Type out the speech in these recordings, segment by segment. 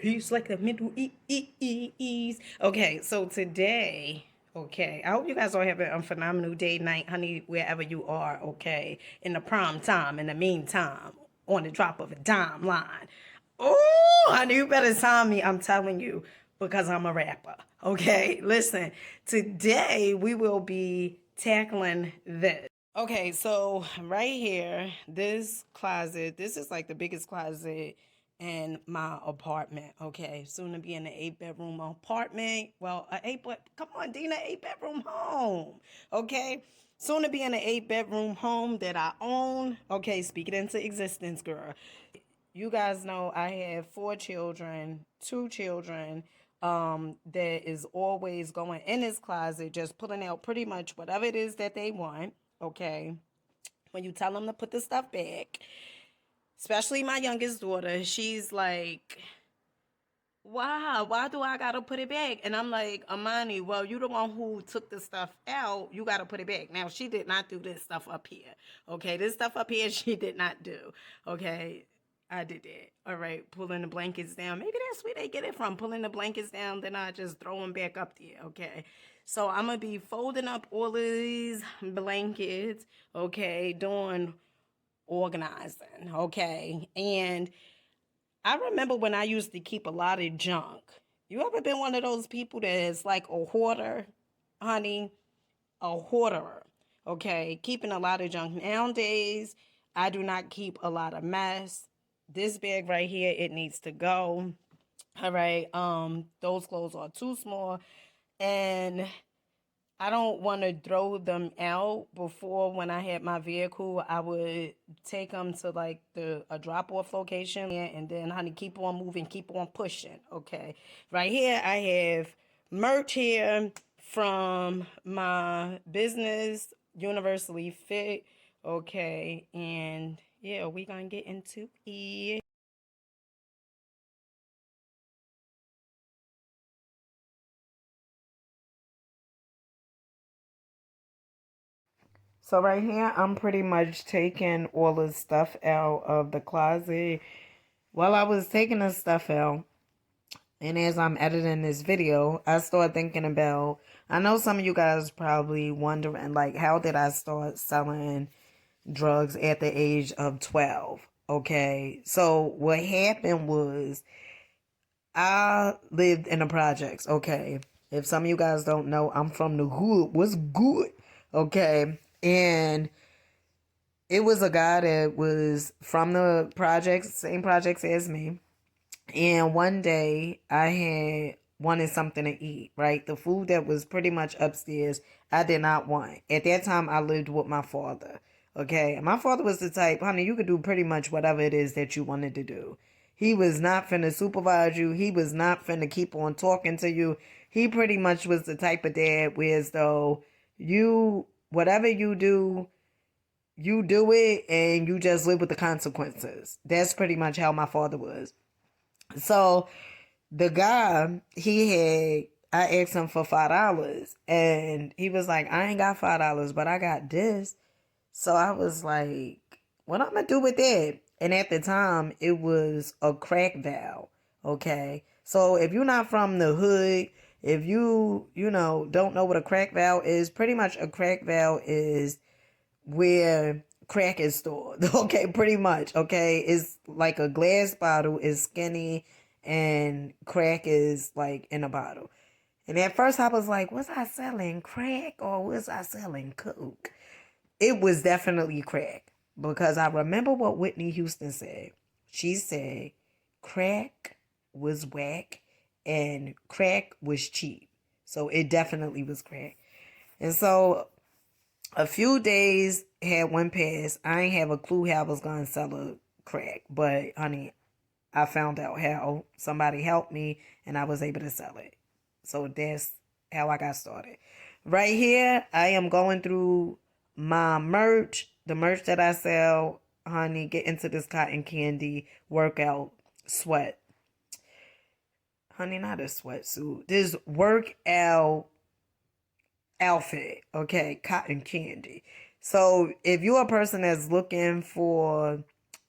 Peace like the Middle East. Okay, so today, okay, I hope you guys are having a phenomenal day, night, honey, wherever you are, okay, in the prime time, in the meantime, on the drop of a dime line. Oh, honey, you better sign me, I'm telling you, because I'm a rapper, okay? Listen, today we will be tackling this. Okay, so right here, this closet, this is like the biggest closet in my apartment. Okay, soon to be in an 8 bedroom apartment. Well, come on, Dina, 8 bedroom home. Okay, soon to be in an 8 bedroom home that I own. Okay, speak it into existence, girl. You guys know I have 4 children, 2 children. That is always going in this closet, just pulling out pretty much whatever it is that they want. Okay, when you tell them to put the stuff back, especially my youngest daughter, she's like, why do I gotta put it back? And I'm like, Amani, well, you the one who took the stuff out, you gotta put it back. Now, she did not do this stuff up here. Okay, this stuff up here she did not do. Okay, I did that. All right, pulling the blankets down. Maybe that's where they get it from. Pulling the blankets down, then I just throw them back up there. Okay, so I'm gonna be folding up all of these blankets. Okay, doing organizing. Okay, and I remember when I used to keep a lot of junk. You ever been one of those people that's like a hoarder, honey? A hoarder, okay? Keeping a lot of junk. Nowadays, I do not keep a lot of mess. This bag right here, it needs to go. All right. Those clothes are too small. And I don't want to throw them out. Before, when I had my vehicle, I would take them to like the a drop off location, and then honey, keep on moving, keep on pushing. Okay, right here I have merch here from my business, Universally Fit. Okay, and yeah, we gonna get into it. So right here, I'm pretty much taking all the stuff out of the closet. While I was taking the stuff out, and as I'm editing this video, I started thinking about, I know some of you guys probably wondering, like, how did I start selling drugs at the age of 12? Okay, so what happened was I lived in the projects. Okay, if some of you guys don't know, I'm from the hood. What's good? Okay, and it was a guy that was from the projects, same projects as me. And one day I had wanted something to eat, right? The food that was pretty much upstairs, I did not want. At that time, I lived with my father. Okay. And my father was the type, honey, you could do pretty much whatever it is that you wanted to do. He was not finna supervise you. He was not finna keep on talking to you. He pretty much was the type of dad where as though whatever you do it and you just live with the consequences. That's pretty much how my father was. So the guy, I asked him for $5 and he was like, I ain't got $5, but I got this. So I was like, what I'm gonna do with that? And at the time, it was a crack valve. Okay. So if you're not from the hood, if don't know what a crack valve is, pretty much a crack valve is where crack is stored. Okay, pretty much. Okay, it's like a glass bottle is skinny and crack is like in a bottle. And at first I was like, was I selling crack or was I selling coke? It was definitely crack because I remember what Whitney Houston said. She said crack was whack and crack was cheap. So it definitely was crack. And so a few days had went past. I ain't have a clue how I was gonna sell a crack, but honey, I found out how. Somebody helped me, and I was able to sell it. So that's how I got started. Right here, I am going through my merch, the merch that I sell. Honey, get into this cotton candy workout sweat. Honey, not a sweatsuit. This workout outfit, okay, cotton candy. So if you're a person that's looking for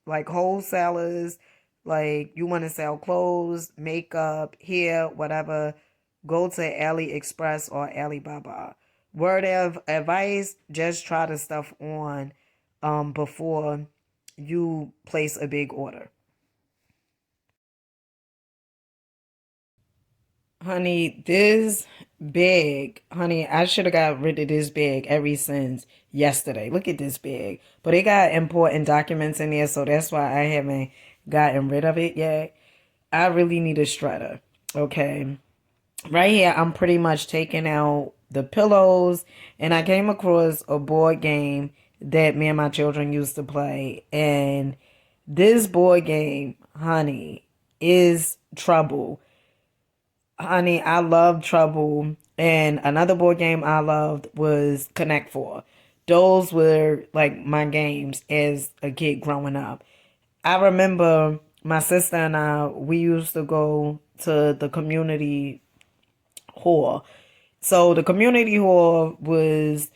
like wholesalers, Like you want to sell clothes, makeup, hair, whatever, go to AliExpress or Alibaba. Word of advice, just try the stuff on before you place a big order. Honey, this bag, honey, I should have got rid of this bag ever since yesterday. Look at this bag. But it got important documents in there, so that's why I haven't gotten rid of it yet. I really need a shredder. Okay. Right here, I'm pretty much taking out the pillows, and I came across a board game that me and my children used to play. And this board game, honey, is Trouble. Honey, I love Trouble. And another board game I loved was Connect Four. Those were like my games as a kid growing up. I remember my sister and I, we used to go to the community hall. So the community hall was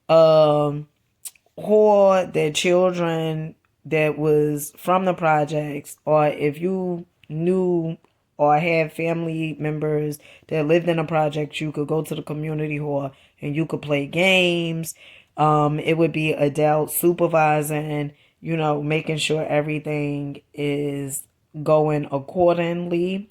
hall that children that was from the projects, or if you knew or had family members that lived in a project, you could go to the community hall and you could play games. It would be adult supervising, making sure everything is going accordingly.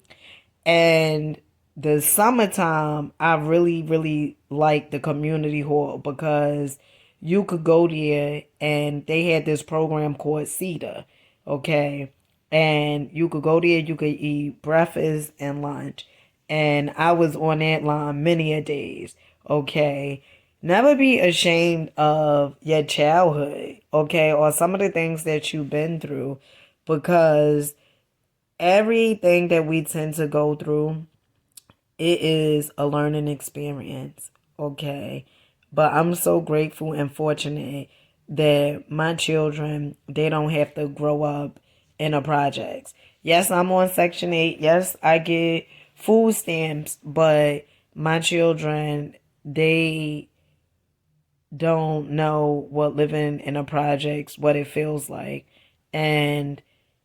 And the summertime, I really, really like the community hall because you could go there and they had this program called CETA, okay? And you could go there, you could eat breakfast and lunch. And I was on that line many a days, okay? Never be ashamed of your childhood, okay? Or some of the things that you've been through, because everything that we tend to go through, it is a learning experience, okay? But I'm so grateful and fortunate that my children, they don't have to grow up in a projects. Yes, I'm on Section 8. Yes, I get food stamps, but my children, they don't know what living in a projects, what it feels like. And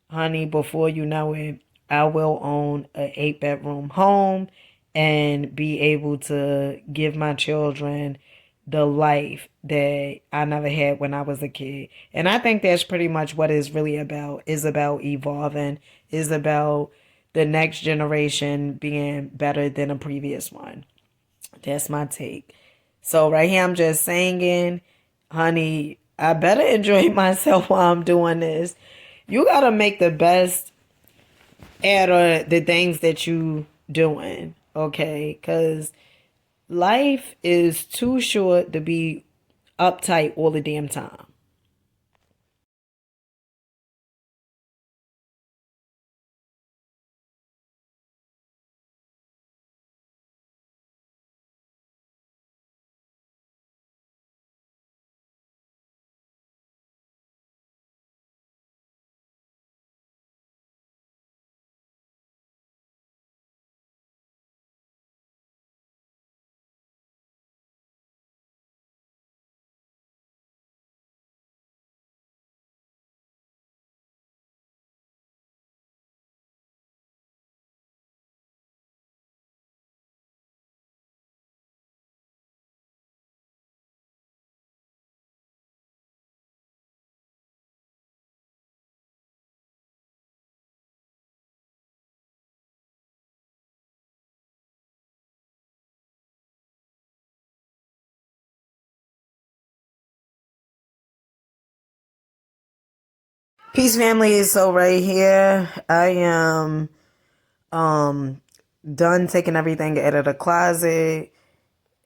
honey, before you know it, I will own an 8-bedroom home and be able to give my children the life that I never had when I was a kid. And I think that's pretty much what it's really about, is about evolving, is about the next generation being better than a previous one. That's my take. So right here, I'm just singing, honey, I better enjoy myself while I'm doing this. You gotta make the best out of the things that you doing, okay? Because life is too short to be uptight all the damn time. Peace family. So right here, I am um done taking everything out of the closet,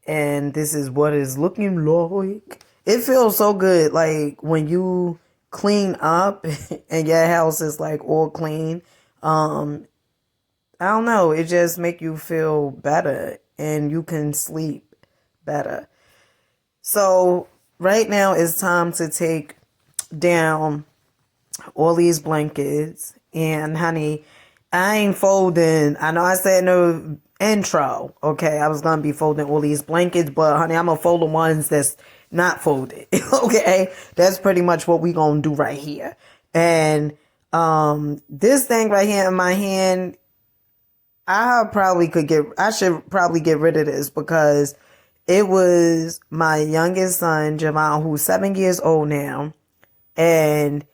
and this is what it's looking like. It feels so good, like when you clean up and your house is like all clean. I don't know, it just make you feel better and you can sleep better. So right now it's time to take down all these blankets. And honey, I ain't folding. I know I said no intro. Okay, I was gonna be folding all these blankets, but honey, I'm gonna fold the ones that's not folded. Okay, that's pretty much what we gonna do right here. And This thing right here in my hand, I should probably get rid of this because it was my youngest son, Javon, who's 7 years old now, and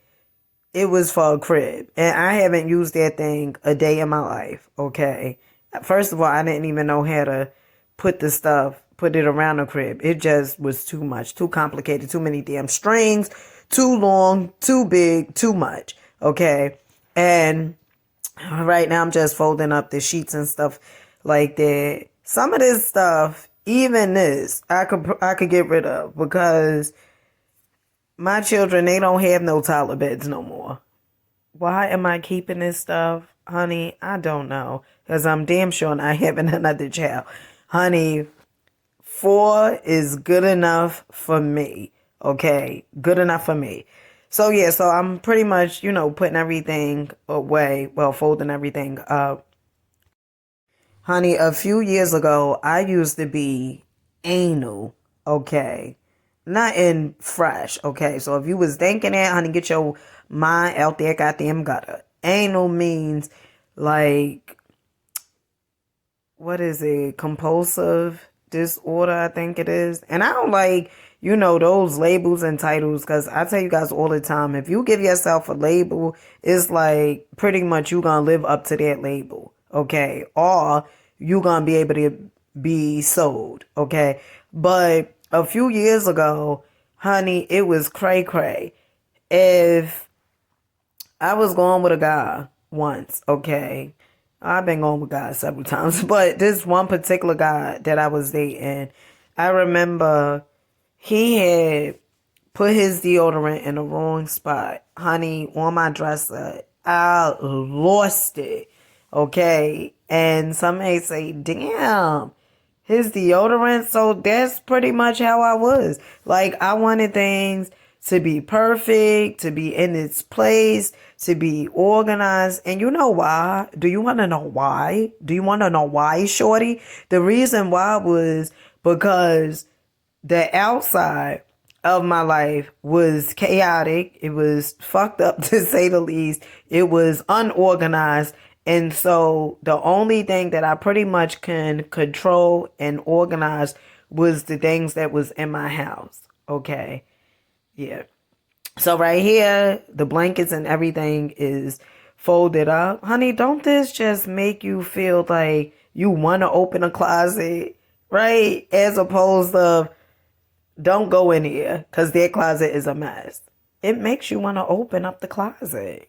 it was for a crib. And I haven't used that thing a day in my life, okay? First of all, I didn't even know how to put it around the crib. It just was too much, too complicated, too many damn strings, too long, too big, too much, okay? And right now I'm just folding up the sheets and stuff like that. Some of this stuff, even this, I could get rid of because my children, they don't have no toddler beds no more. Why am I keeping this stuff? Honey, I don't know. Because I'm damn sure not having another child. Honey, 4 is good enough for me. Okay? Good enough for me. So yeah, so I'm pretty much, putting everything away. Well, folding everything up. Honey, a few years ago, I used to be anal. Okay? Not in fresh. Okay? So if you was thinking that, honey, get your mind out there goddamn gutter. Anal means like, what is it? Compulsive disorder, I think it is. And I don't like, those labels and titles because I tell you guys all the time, if you give yourself a label, it's like pretty much you gonna live up to that label. Okay? Or you gonna be able to be sold. Okay? But a few years ago, honey, it was cray cray. If I was going with a guy once, okay. I've been going with guys several times, but this one particular guy that I was dating, I remember he had put his deodorant in the wrong spot. Honey, on my dresser, I lost it, okay. And some may say, damn, his deodorant. So that's pretty much how I was. Like, I wanted things to be perfect, to be in its place, to be organized. And you know why? Do you want to know why? Do you want to know why, shorty? The reason why was because the outside of my life was chaotic. It was fucked up to say the least. It was unorganized. And so the only thing that I pretty much can control and organize was the things that was in my house. Okay. Yeah. So right here, the blankets and everything is folded up. Honey, don't this just make you feel like you want to open a closet, right? As opposed to don't go in here because their closet is a mess. It makes you want to open up the closet.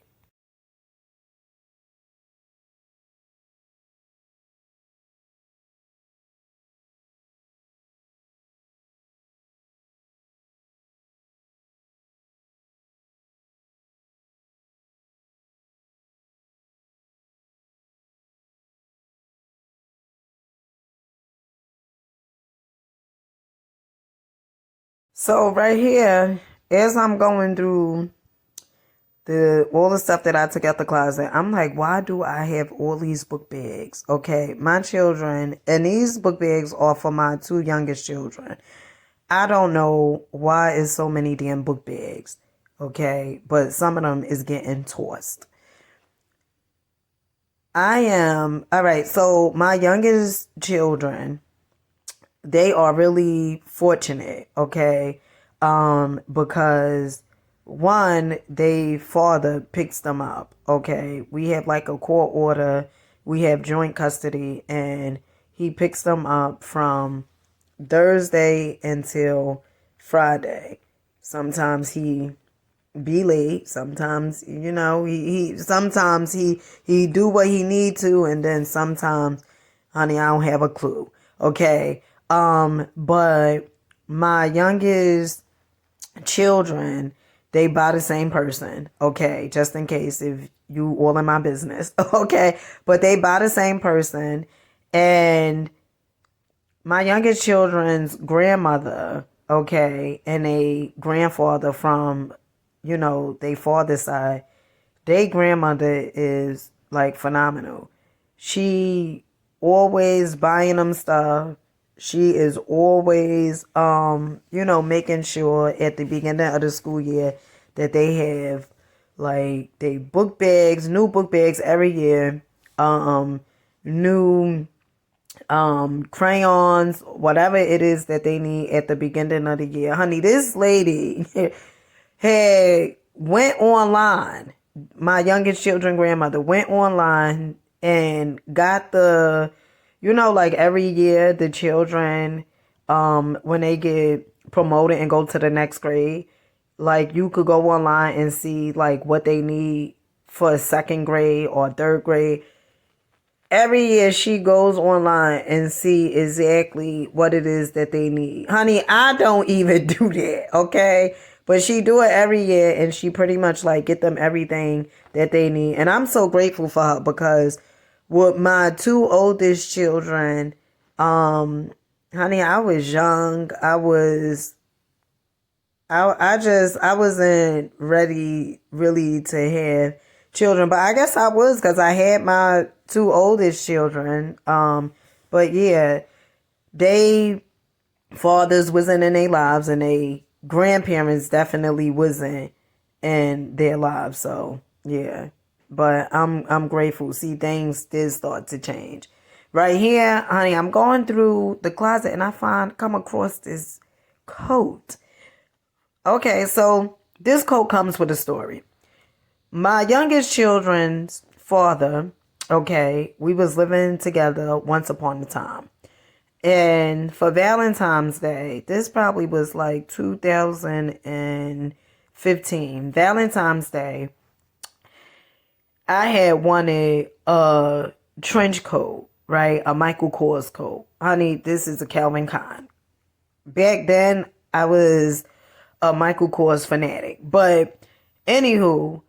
So right here, as I'm going through all the stuff that I took out the closet, I'm like, why do I have all these book bags? Okay, my children, and these book bags are for my 2 youngest children. I don't know why is so many damn book bags. Okay, but some of them is getting tossed. I am all right. So my youngest children, they are really fortunate, okay? Because one, they father picks them up, okay? We have like a court order, we have joint custody, and he picks them up from Thursday until Friday. Sometimes he be late. Sometimes, he sometimes he do what he need to, and then sometimes, honey, I don't have a clue. Okay. But my youngest children, they by the same person. Okay, just in case if you all in my business. Okay, but they by the same person, and my youngest children's grandmother, okay, and a grandfather from, they father's side, their grandmother is like phenomenal. She always buying them stuff. She is always, making sure at the beginning of the school year that they have Like they book bags, new book bags every year. New crayons, whatever it is that they need at the beginning of the year. Honey, this lady had went online. My youngest children grandmother went online and got the, like every year the children, when they get promoted and go to the next grade, like you could go online and see like what they need for second grade or third grade. Every year she goes online and see exactly what it is that they need. Honey, I don't even do that, okay? But she do it every year and she pretty much like get them everything that they need. And I'm so grateful for her because with my two oldest children, honey, I was young. I wasn't ready really to have children, but I guess I was because I had my two oldest children. But yeah, they fathers wasn't in their lives, and they grandparents definitely wasn't in their lives. So yeah, but I'm grateful. See, things did start to change. Right here, honey, I'm going through the closet and I come across this coat. Okay, so this coat comes with a story. My youngest children's father, okay, we was living together once upon a time. And for Valentine's Day, this probably was like 2015. Valentine's Day, I had wanted a trench coat, right? A Michael Kors coat. Honey, this is a Calvin Klein. Back then, I was a Michael Kors fanatic. But anywho,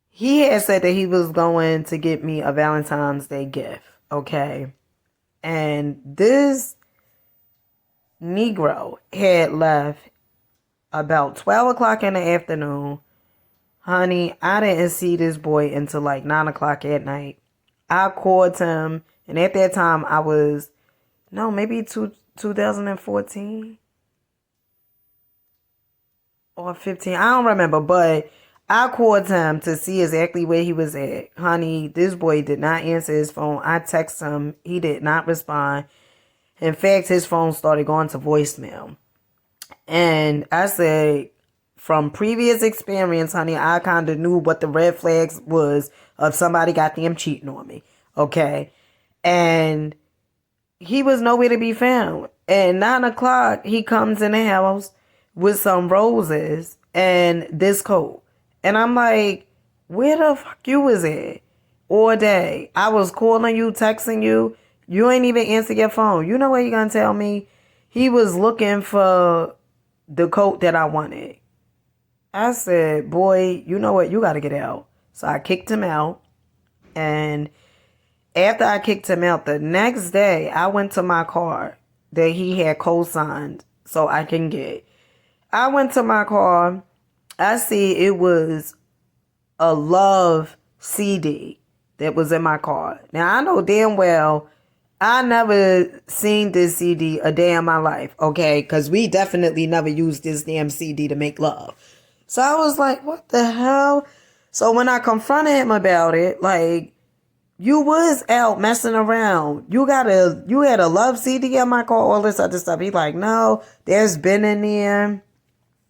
he had said that he was going to get me a Valentine's Day gift. Okay. And this Negro had left about 12 o'clock in the afternoon. Honey, I didn't see this boy until like 9 o'clock at night. I called him. And at that time, I was, no, maybe 2014. Or 15, I don't remember, but I called him to see exactly where he was at. Honey, this boy did not answer his phone. I texted him. He did not respond. In fact, his phone started going to voicemail. And I said, from previous experience, honey, I kind of knew what the red flags was of somebody got them cheating on me. Okay. And he was nowhere to be found. At 9 o'clock, he comes in the house with some roses and this coat. And I'm like, where the fuck you was at all day? I was calling you, texting you. You ain't even answer your phone. You know what you gonna tell me? He was looking for the coat that I wanted. I said, boy, you know what? You gotta get out. So I kicked him out. And after I kicked him out, the next day, I went to my car that he had co-signed so I can get. I went to my car. I see it was a Love CD that was in my car. Now, I know damn well I never seen this CD a day in my life, okay? Because we definitely never used this damn CD to make love. So I was like, what the hell? So when I confronted him about it, like, you was out messing around. You had a Love CD in my car, all this other stuff. He like, no, there's been in there.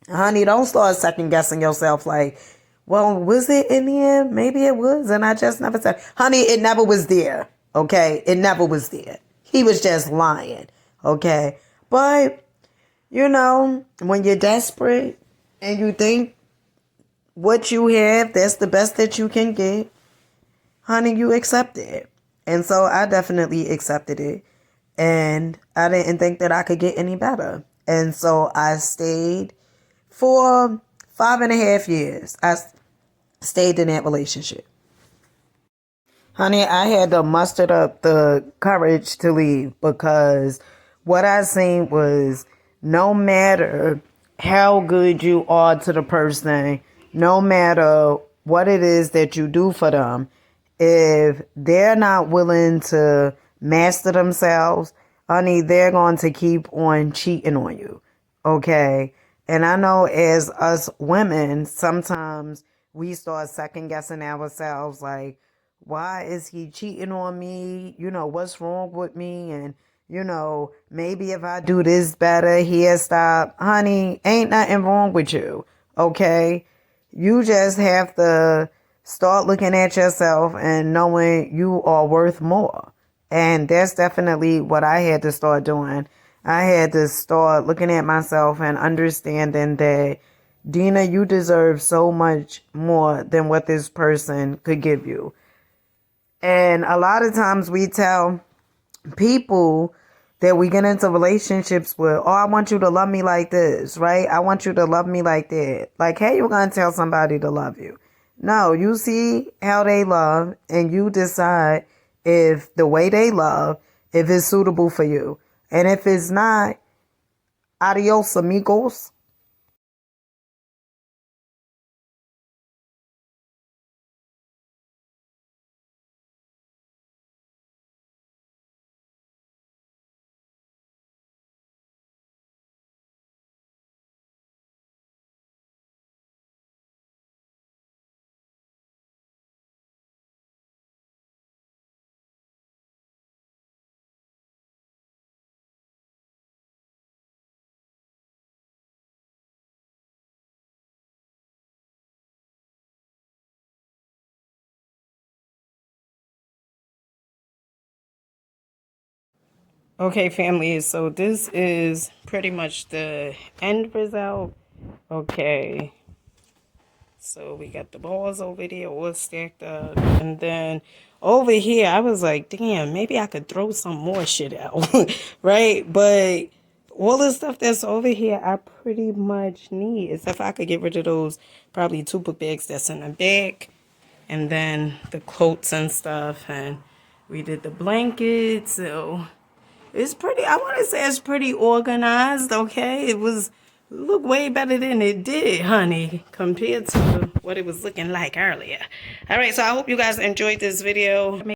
Honey, don't start second guessing yourself like, well, was it in there? Maybe it was, and I just never said. Honey, it never was there, okay? It never was there. He was just lying, okay? But, when you're desperate and you think what you have, that's the best that you can get, honey, you accept it. And so I definitely accepted it. And I didn't think that I could get any better. And so I stayed for 5.5 years. I stayed in that relationship. Honey, I had to muster up the courage to leave because what I seen was no matter how good you are to the person, no matter what it is that you do for them, if they're not willing to master themselves, honey, they're going to keep on cheating on you. Okay? And I know as us women, sometimes we start second guessing ourselves, like, why is he cheating on me? You know, what's wrong with me? And, you know, maybe if I do this better, he'll stop. Honey, ain't nothing wrong with you, okay? You just have to start looking at yourself and knowing you are worth more. And that's definitely what I had to start doing. I had to start looking at myself and understanding that, Dina, you deserve so much more than what this person could give you. And a lot of times we tell people that we get into relationships with, oh, I want you to love me like this, right? I want you to love me like that. Like, hey, you're going to tell somebody to love you. No, you see how they love and you decide if the way they love, if it's suitable for you. And if it's not, adios, amigos. Okay, family, so this is pretty much the end result. Okay, so we got the balls over there all stacked up. And then over here, I was like, damn, maybe I could throw some more shit out, right? But all the stuff that's over here, I pretty much need. Except I could get rid of those probably 2 book bags that's in the back. And then the coats and stuff. And we did the blankets, so it's pretty, I want to say it's pretty organized, okay? It was, look way better than it did, honey, compared to what it was looking like earlier. All right, so I hope you guys enjoyed this video.